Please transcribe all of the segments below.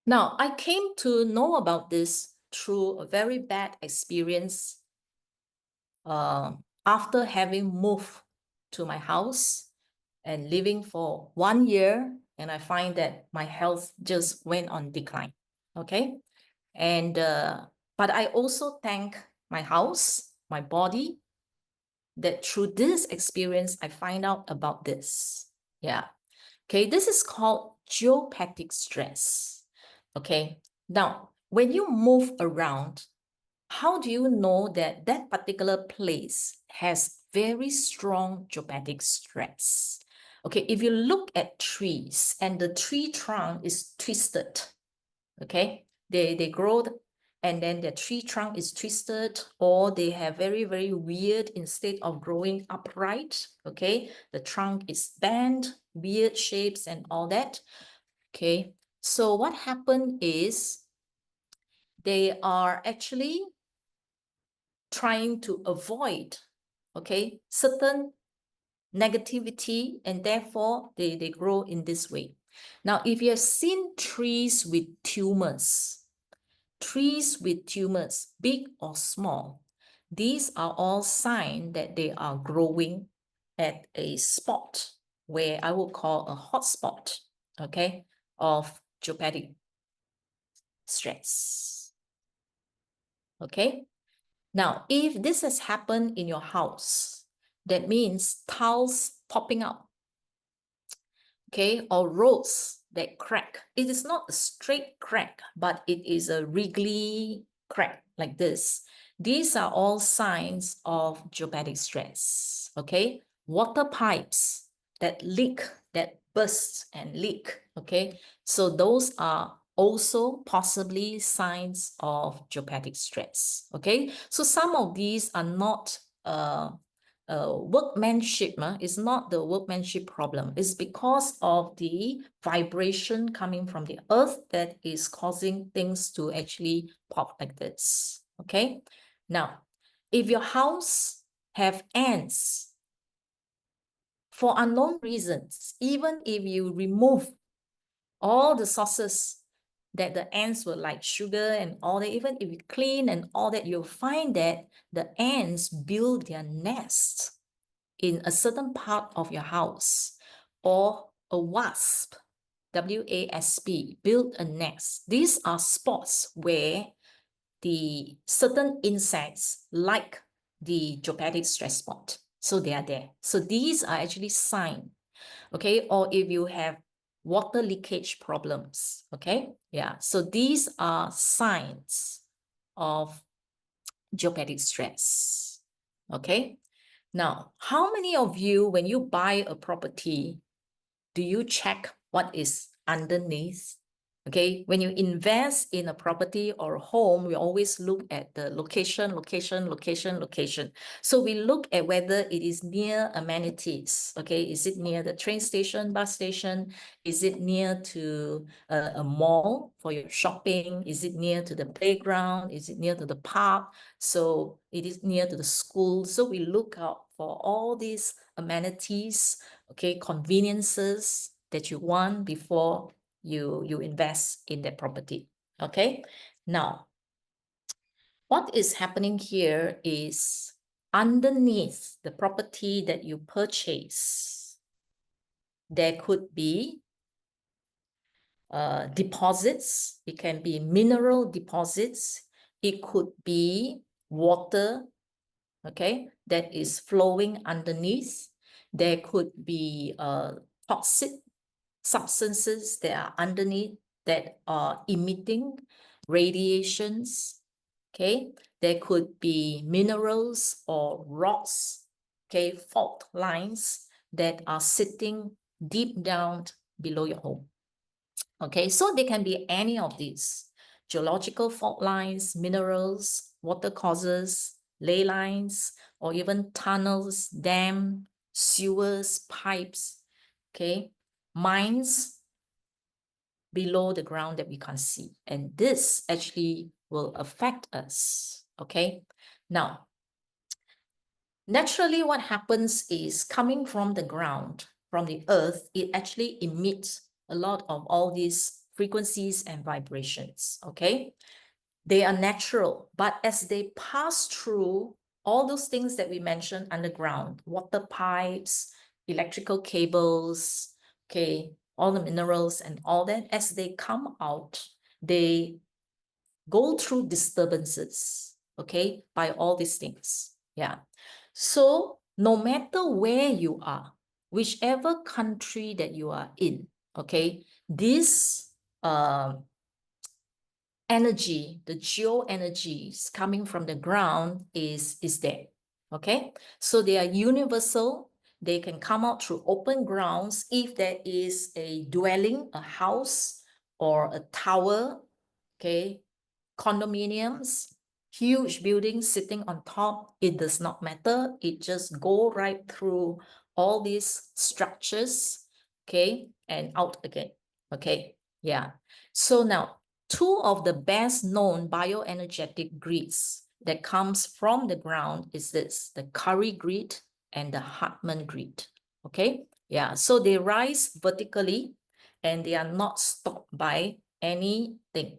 Now, I came to know about this through a very bad experience after having moved to my house and living for 1 year, and I find that my health just went on decline. Okay. And but I also thank my house, my body, that through this experience, I find out about this. Yeah. Okay, this is called geopathic stress. Okay, now when you move around, how do you know that that particular place has very strong geopathic stress? Okay, if you look at trees and the tree trunk is twisted, okay, they grow and then the tree trunk is twisted, or they have very, very weird, instead of growing upright, okay, the trunk is bent, weird shapes and all that. Okay, so what happened is they are actually trying to avoid, okay, certain negativity, and therefore they grow in this way. Now, if you have seen trees with tumors, big or small, these are all signs that they are growing at a spot where I will call a hot spot, okay, of geopathic stress. Okay. Now, if this has happened in your house, that means tiles popping out, okay, or roads that crack. It is not a straight crack, but it is a wriggly crack like this. These are all signs of geopathic stress, okay? Water pipes that leak, that burst and leak, okay? So those are also possibly signs of geopathic stress, okay? So some of these are not workmanship is not the workmanship problem. It's because of the vibration coming from the earth that is causing things to actually pop like this. Okay. Now, if your house have ants for unknown reasons, even if you remove all the sources that the ants will like sugar and all that, even if you clean and all that, you'll find that the ants build their nests in a certain part of your house, or a wasp, W-A-S-P, build a nest. These are spots where the certain insects like the geopathic stress spot. So they are there. So these are actually signs, okay? Or if you have water leakage problems, okay? Yeah, so these are signs of geopathic stress, okay? Now, how many of you, when you buy a property, do you check what is underneath? Okay, when you invest in a property or a home, we always look at the location. So we look at whether it is near amenities. Okay, is it near the train station, bus station? Is it near to a mall for your shopping? Is it near to the playground? Is it near to the park? So it is near to the school. So we look out for all these amenities, okay, conveniences that you want before you invest in that property. Okay, now what is happening here is underneath the property that you purchase, there could be deposits. It can be mineral deposits. It could be water, okay, that is flowing underneath. There could be toxic substances that are underneath that are emitting radiations, okay? There could be minerals or rocks, okay, fault lines that are sitting deep down below your home, okay? So they can be any of these: geological fault lines, minerals, water causes, ley lines, or even tunnels, dam, sewers, pipes, okay? Mines below the ground that we can't see. And this actually will affect us, okay? Now, naturally what happens is, coming from the ground, from the earth, it actually emits a lot of all these frequencies and vibrations, okay? They are natural, but as they pass through all those things that we mentioned underground, water pipes, electrical cables, okay, all the minerals and all that, as they come out, they go through disturbances, okay, by all these things. Yeah. So no matter where you are, whichever country that you are in, okay, this energy, the geo energies coming from the ground is there. Okay, so they are universal. They can come out through open grounds if there is a dwelling, a house, or a tower, okay, condominiums, huge buildings sitting on top. It does not matter. It just go right through all these structures, okay, and out again. Okay, yeah. So now, two of the best known bioenergetic grids that comes from the ground is this, the Curry grid and the Hartmann grid. Okay, yeah, so they rise vertically and they are not stopped by anything.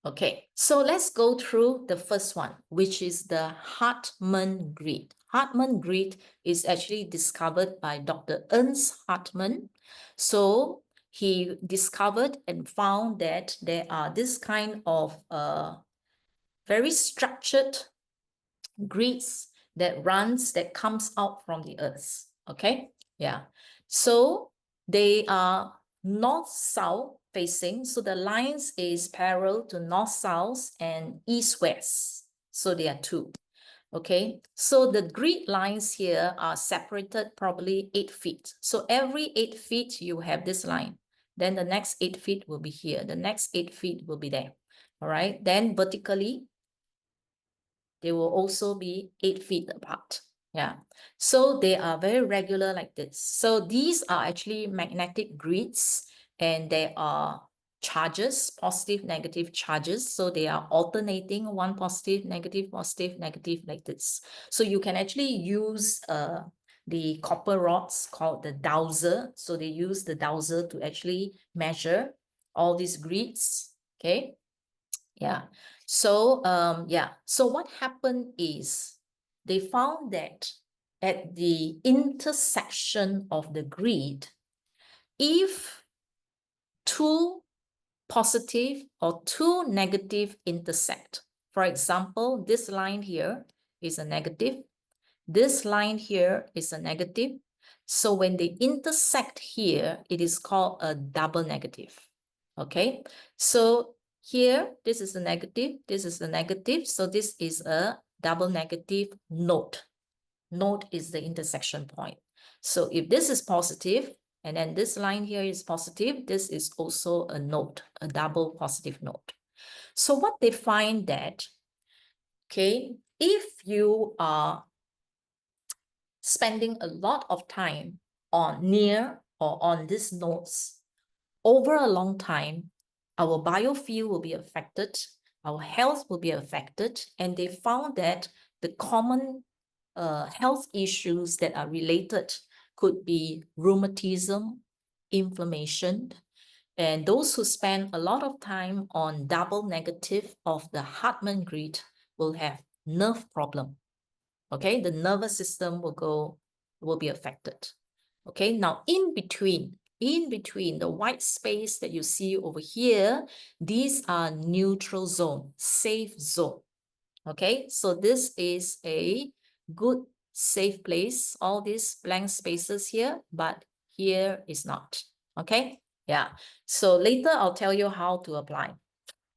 Okay, so let's go through the first one, which is the Hartmann grid. Hartmann grid is actually discovered by Dr. Ernst Hartmann. So he discovered and found that there are this kind of very structured grids that comes out from the earth. Okay, yeah. So they are north-south facing. So the lines is parallel to north-south and east-west. So there are two. Okay, so the grid lines here are separated probably 8 feet. So every 8 feet you have this line. Then the next 8 feet will be here. The next 8 feet will be there. All right, then vertically, they will also be 8 feet apart. Yeah, so they are very regular like this. So these are actually magnetic grids and there are charges, positive, negative charges. So they are alternating, one positive, negative, like this. So you can actually use the copper rods called the dowser. So they use the dowser to actually measure all these grids. Okay. Yeah. So yeah. So what happened is they found that at the intersection of the grid, if two positive or two negative intersect, for example, this line here is a negative, this line here is a negative. So when they intersect here, it is called a double negative. Okay, so here, this is a negative, this is a negative. So this is a double negative node. Node is the intersection point. So if this is positive, and then this line here is positive, this is also a node, a double positive node. So what they find that, okay, if you are spending a lot of time on near or on these nodes over a long time, our biofield will be affected, our health will be affected, and they found that the common health issues that are related could be rheumatism, inflammation, and those who spend a lot of time on double negative of the Hartmann grid will have nerve problem. Okay, the nervous system will be affected. Okay, now in between the white space that you see over here, these are neutral zone, safe zone. Okay, so this is a good safe place, all these blank spaces here, but here is not. Okay, yeah, so later I'll tell you how to apply.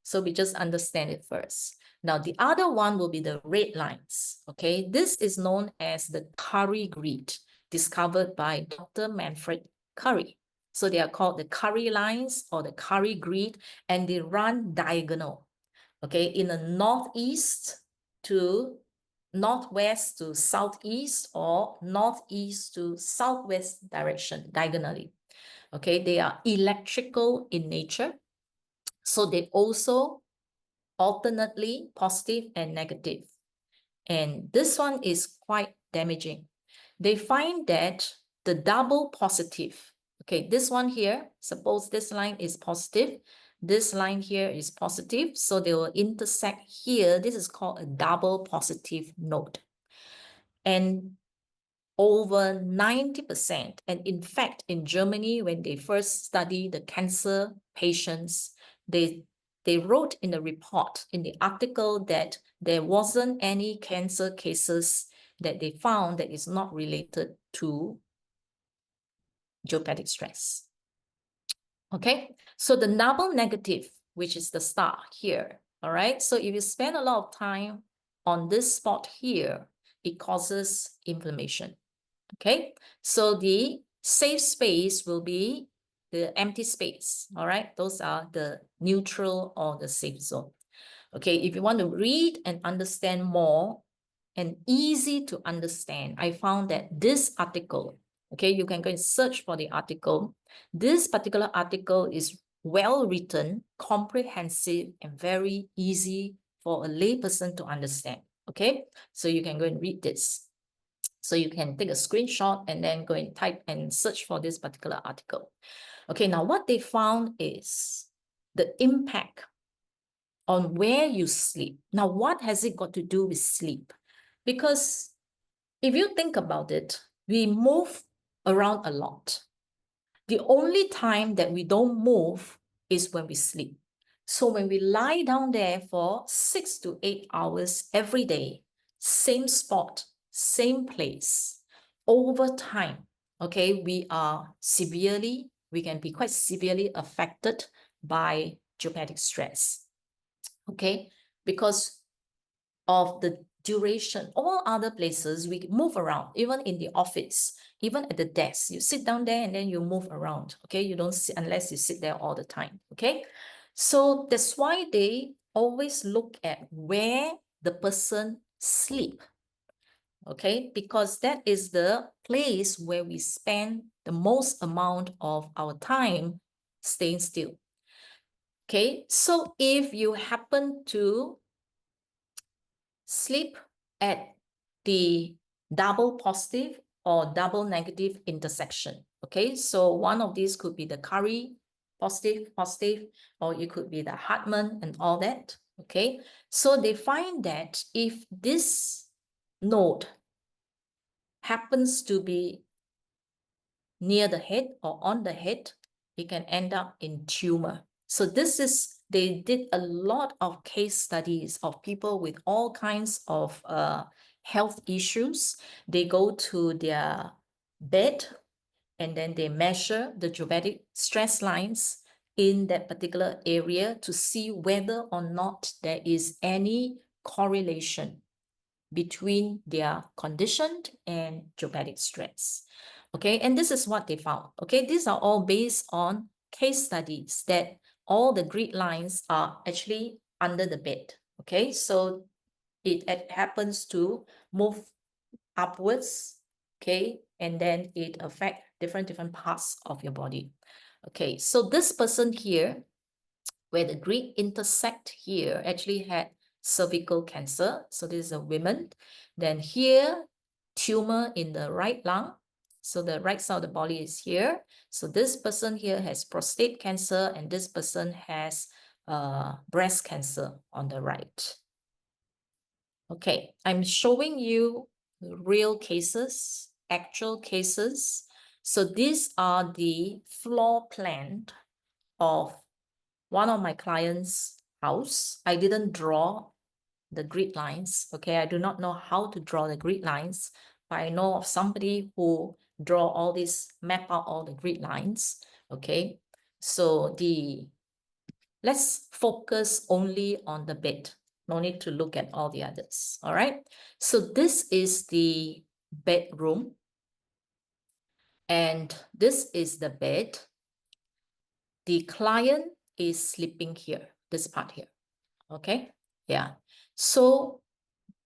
So we just understand it first. Now, the other one will be the red lines. Okay, this is known as the Curry grid, discovered by Dr. Manfred Curry. So they are called the Curry lines or the Curry grid, and they run diagonal. Okay, in the northeast to northwest to southeast or northeast to southwest direction, diagonally. Okay, they are electrical in nature. So they also alternately positive and negative. And this one is quite damaging. They find that the double positive, Okay, this one here, suppose this line is positive, this line here is positive, so they will intersect here. This is called a double positive node. And over 90%, and in fact, in Germany, when they first studied the cancer patients, they wrote in the report, in the article, that there wasn't any cancer cases that they found that is not related to geopathic stress. Okay, so the double negative, which is the star here, all right? So if you spend a lot of time on this spot here, it causes inflammation, okay? So the safe space will be the empty space, all right? Those are the neutral or the safe zone. Okay, if you want to read and understand more and easy to understand, I found that this article, okay, you can go and search for the article. This particular article is well written, comprehensive, and very easy for a layperson to understand. Okay, so you can go and read this. So you can take a screenshot and then go and type and search for this particular article. Okay, now what they found is the impact on where you sleep. Now, what has it got to do with sleep? Because if you think about it, we move around a lot. The only time that we don't move is when we sleep. So when we lie down there for 6 to 8 hours every day, same spot, same place, over time, okay, we can be quite severely affected by geopathic stress. Okay, because of the duration. All other places, we move around, even in the office, even at the desk. You sit down there and then you move around, okay? You don't sit unless you sit there all the time, okay? So that's why they always look at where the person sleep, okay? Because that is the place where we spend the most amount of our time staying still. Okay, so if you happen to sleep at the double positive or double negative intersection, okay, so one of these could be the Curry positive, or it could be the Hartman and all that, okay, so they find that if this node happens to be near the head or on the head, it can end up in tumor. So this is, they did a lot of case studies of people with all kinds of health issues. They go to their bed and then they measure the geopathic stress lines in that particular area to see whether or not there is any correlation between their condition and geopathic stress. Okay, and this is what they found. Okay, these are all based on case studies that all the grid lines are actually under the bed. Okay, so it happens to move upwards, okay, and then it affects different parts of your body. Okay, so this person here, where the grid intersect here, actually had cervical cancer. So this is a woman. Then here, tumor in the right lung. So the right side of the body is here. So this person here has prostate cancer, and this person has breast cancer on the right. Okay, I'm showing you real cases, actual cases. So these are the floor plan of one of my clients' house. I didn't draw the grid lines. Okay, I do not know how to draw the grid lines, but I know of somebody who draw all this, map out all the grid lines. Okay, so let's focus only on the bed. No need to look at all the others. All right, so this is the bedroom, and this is the bed. The client is sleeping here, this part here. Okay, yeah. So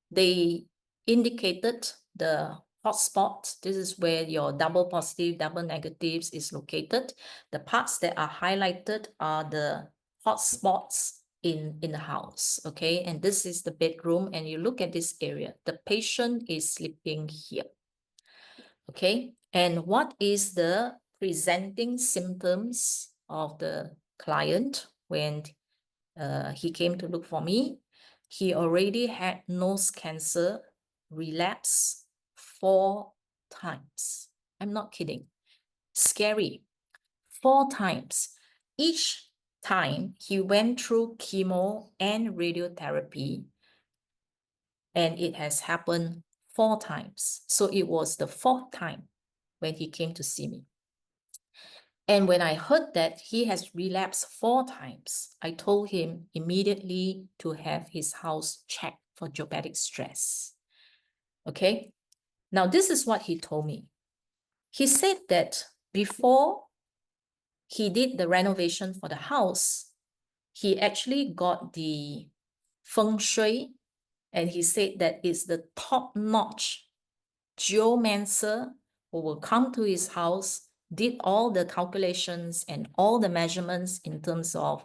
they indicated the hotspot. This is where your double positive, double negatives is located. The parts that are highlighted are the hotspots in the house. Okay, and this is the bedroom, and you look at this area. The patient is sleeping here. Okay, and what is the presenting symptoms of the client when he came to look for me. He already had nose cancer relapse 4 times. I'm not kidding. Scary. 4 times. Each time he went through chemo and radiotherapy, and it has happened 4 times. So it was the 4th time when he came to see me. And when I heard that he has relapsed 4 times, I told him immediately to have his house checked for geopatic stress. Okay? Now, this is what he told me. He said that before he did the renovation for the house, he actually got the feng shui, and he said that it's the top-notch geomancer who will come to his house, did all the calculations and all the measurements in terms of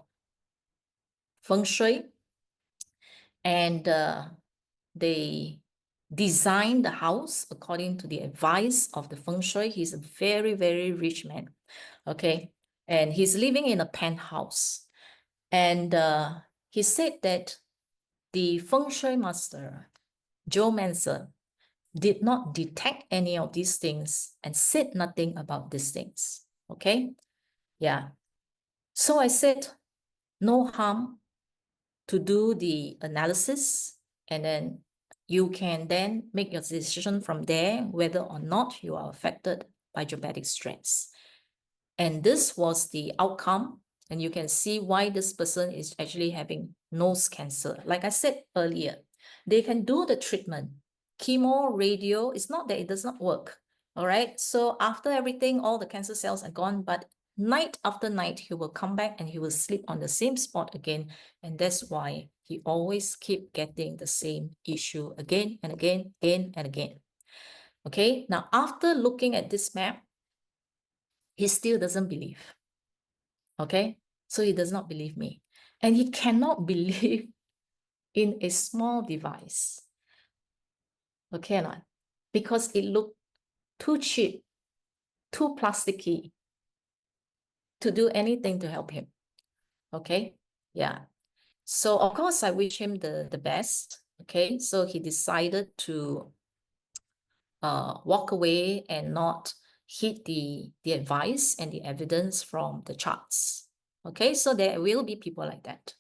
feng shui, and they designed the house according to the advice of the feng shui. He's a very, very rich man, okay? And he's living in a penthouse. And he said that the feng shui master, geomancer, did not detect any of these things and said nothing about these things, okay? Yeah. So I said, no harm to do the analysis, and then you can then make your decision from there whether or not you are affected by geopatic stress. And this was the outcome, and you can see why this person is actually having nose cancer. Like I said earlier, they can do the treatment. Chemo, radio, it's not that it does not work, all right? So after everything, all the cancer cells are gone, but night after night, he will come back and he will sleep on the same spot again. And that's why he always keep getting the same issue again and again, again and again. Okay, now after looking at this map, he still doesn't believe. Okay, so he does not believe me. And he cannot believe in a small device. Okay, or not? Because it looked too cheap, too plasticky to do anything to help him. Okay, yeah. So of course I wish him the best. Okay, so he decided to walk away and not heed the advice and the evidence from the charts. Okay, so there will be people like that.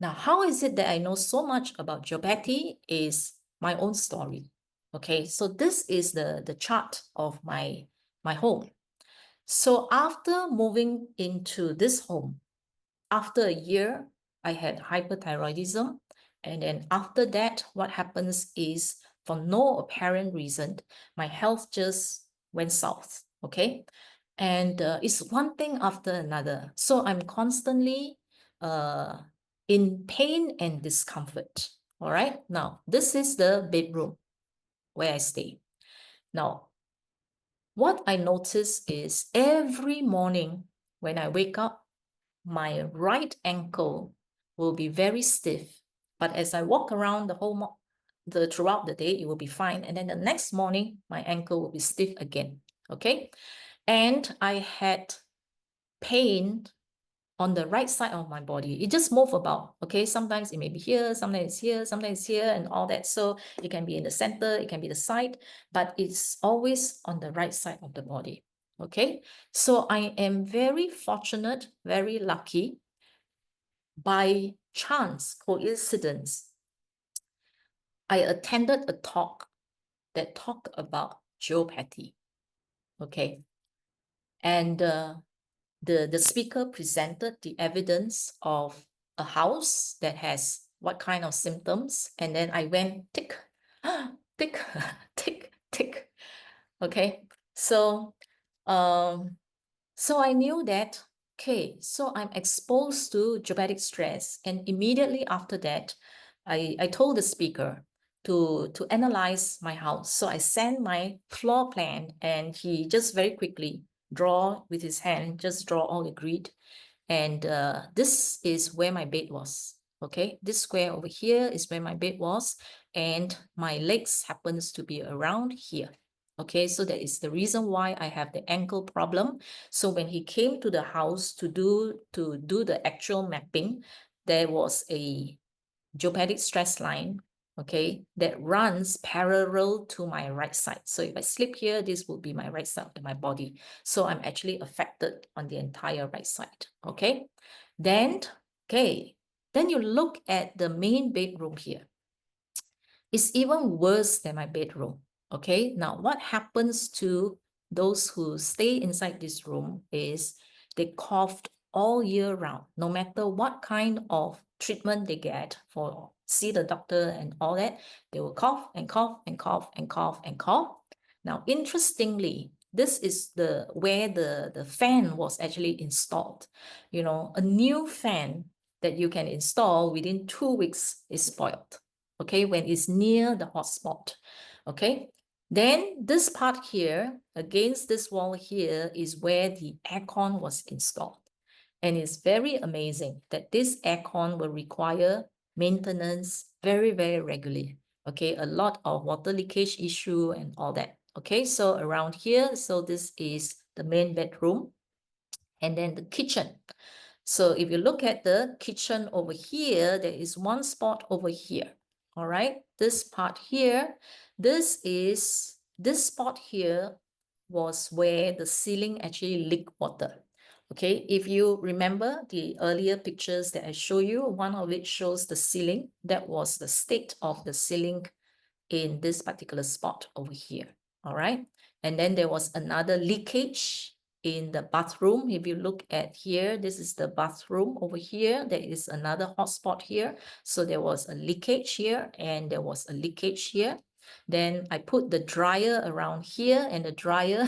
Now, how is it that I know so much about geopathy is my own story. Okay, so this is the chart of my home. So after moving into this home, after a year, I had hyperthyroidism. And then after that, what happens is, for no apparent reason, my health just went south, okay? And it's one thing after another. So I'm constantly in pain and discomfort, all right? Now, this is the bedroom where I stay. Now, what I notice is every morning when I wake up, my right ankle will be very stiff. But as I walk around throughout the day, it will be fine. And then the next morning, my ankle will be stiff again, okay? And I had pain on the right side of my body. It just moves about, okay? Sometimes it may be here, sometimes it's here, sometimes it's here, and all that. So it can be in the center, it can be the side, but it's always on the right side of the body, okay? So I am very fortunate, very lucky. By chance, coincidence, I attended a talk that talked about geopathy, okay? And the speaker presented the evidence of a house that has what kind of symptoms, and then I went tick, tick, tick, tick. Okay, so so I knew that, okay, so I'm exposed to geopatic stress, and immediately after that, I told the speaker to analyze my house. So I sent my floor plan, and he just very quickly draw with his hand, just draw all the grid. And this is where my bed was. Okay, this square over here is where my bed was, and my legs happens to be around here. Okay, so that is the reason why I have the ankle problem. So when he came to the house to do the actual mapping, there was a geopathic stress line, okay, that runs parallel to my right side. So if I sleep here, this will be my right side of my body. So I'm actually affected on the entire right side, okay? Then you look at the main bedroom here. It's even worse than my bedroom, okay? Now, what happens to those who stay inside this room is they coughed all year round, no matter what kind of treatment they get for see the doctor and all that, they will cough and cough and cough and cough and cough. Now, interestingly, this is where the fan was actually installed. You know, a new fan that you can install within 2 weeks is spoiled, okay, when it's near the hotspot, okay? Then this part here, against this wall here, is where the aircon was installed. And it's very amazing that this aircon will require maintenance very, very regularly. Okay, a lot of water leakage issue and all that. Okay, so around here, so this is the main bedroom and then the kitchen. So if you look at the kitchen over here, there is one spot over here. All right, this part here, this spot here was where the ceiling actually leaked water. Okay, if you remember the earlier pictures that I show you, one of it shows the ceiling. That was the state of the ceiling in this particular spot over here. All right, and then there was another leakage in the bathroom. If you look at here, this is the bathroom over here. There is another hotspot here. So there was a leakage here and there was a leakage here. Then I put the dryer around here and the dryer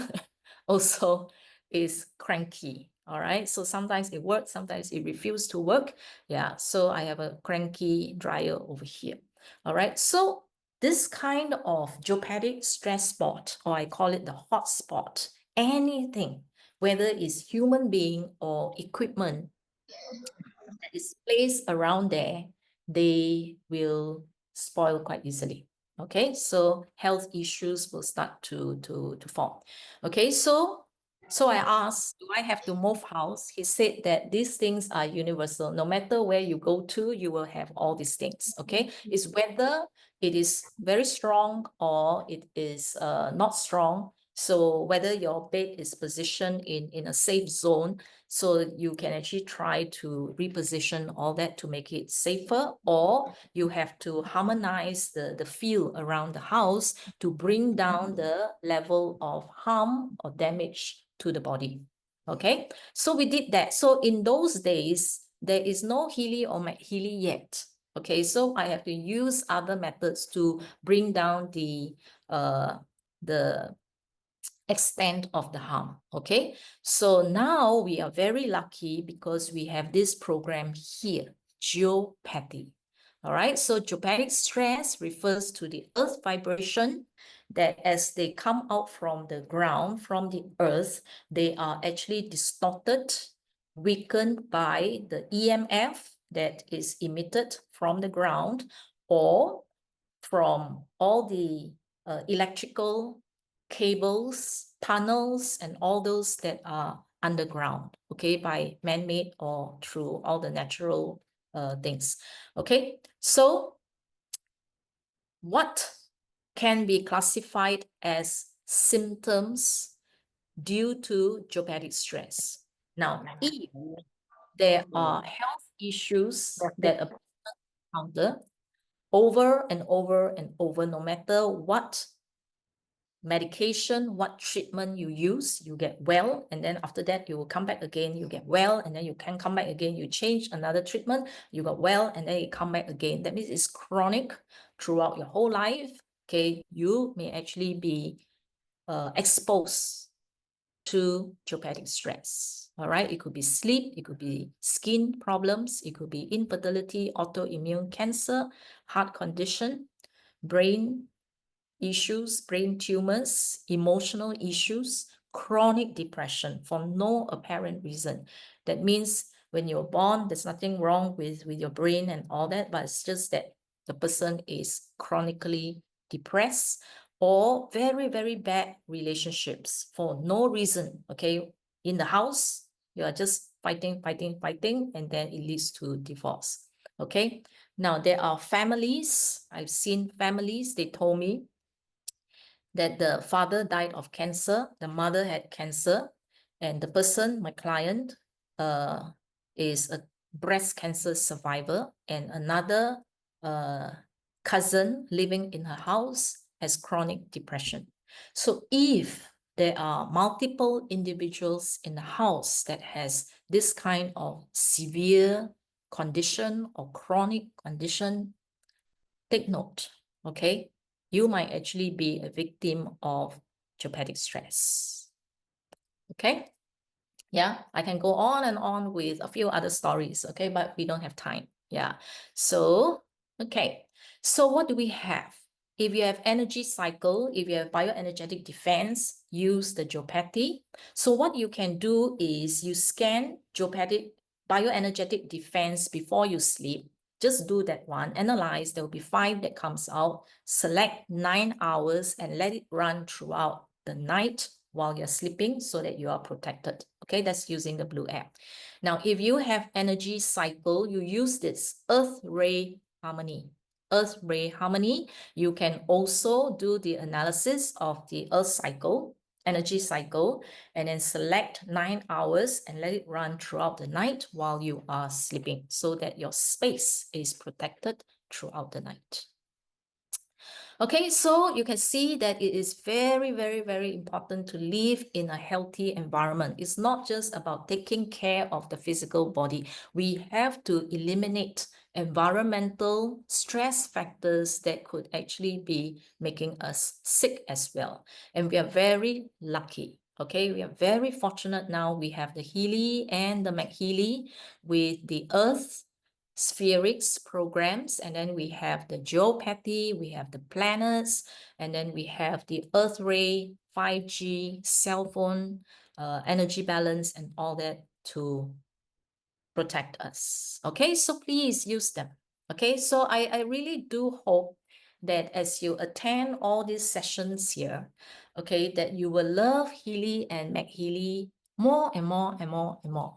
also is cranky. All right, so sometimes it works, sometimes it refuses to work. Yeah, so I have a cranky dryer over here. All right, so this kind of geopathic stress spot, or I call it the hot spot, anything, whether it's human being or equipment that is placed around there, they will spoil quite easily. Okay, so health issues will start to form. Okay, so I asked, do I have to move house? He said that these things are universal. No matter where you go to, you will have all these things. Okay, it's whether it is very strong or it is not strong. So whether your bed is positioned in a safe zone, so you can actually try to reposition all that to make it safer, or you have to harmonize the feel around the house to bring down the level of harm or damage to the body. Okay, so we did that. So in those days, there is no Healy or MAGHEALY yet. Okay, so I have to use other methods to bring down the extent of the harm. Okay, so now we are very lucky because we have this program here, geopathy. All right, so geopathic stress refers to the earth vibration that as they come out from the ground, from the earth, they are actually distorted, weakened by the EMF that is emitted from the ground or from all the electrical cables, tunnels, and all those that are underground, okay, by man-made or through all the natural things. Okay, so what can be classified as symptoms due to geopathic stress? Now, if there are health issues that a person encounter over and over and over, no matter what medication, what treatment you use, you get well, and then after that you will come back again, you get well, and then you can come back again, you change another treatment, you got well, and then you come back again. That means it's chronic throughout your whole life. Okay, you may actually be exposed to geopathic stress. All right, it could be sleep, it could be skin problems, it could be infertility, autoimmune cancer, heart condition, brain issues, brain tumors, emotional issues, chronic depression for no apparent reason. That means when you're born, there's nothing wrong with your brain and all that, but it's just that the person is chronically depressed or very, very bad relationships for no reason, okay? In the house, you are just fighting, and then it leads to divorce, okay? Now, there are families, I've seen families, they told me that the father died of cancer, the mother had cancer, and the person, my client, is a breast cancer survivor, and another cousin living in her house has chronic depression. So if there are multiple individuals in the house that has this kind of severe condition or chronic condition, take note, okay? You might actually be a victim of geopathic stress, okay? Yeah, I can go on and on with a few other stories, okay? But we don't have time, yeah. So, okay. So what do we have? If you have energy cycle, if you have bioenergetic defense, use the geopathy. So what you can do is you scan geopathic bioenergetic defense before you sleep. Just do that one, analyze, there will be 5 that comes out, select 9 hours and let it run throughout the night while you're sleeping so that you are protected. Okay, that's using the blue app. Now, if you have energy cycle, you use this earth ray harmony. Earth ray harmony, you can also do the analysis of the earth cycle, energy cycle, and then select 9 hours and let it run throughout the night while you are sleeping so that your space is protected throughout the night. Okay, so you can see that it is very, very, very important to live in a healthy environment. It's not just about taking care of the physical body. We have to eliminate environmental stress factors that could actually be making us sick as well. And we are very lucky. Okay, we are very fortunate now. We have the Healy and the MAGHEALY with the Earth spherics programs, and then we have the geopathy, we have the planets, and then we have the earth ray, 5G, cell phone, energy balance, and all that to protect us. Okay, so please use them. Okay, so I really do hope that as you attend all these sessions here, okay, that you will love Healy and MAGHEALY more and more and more and more.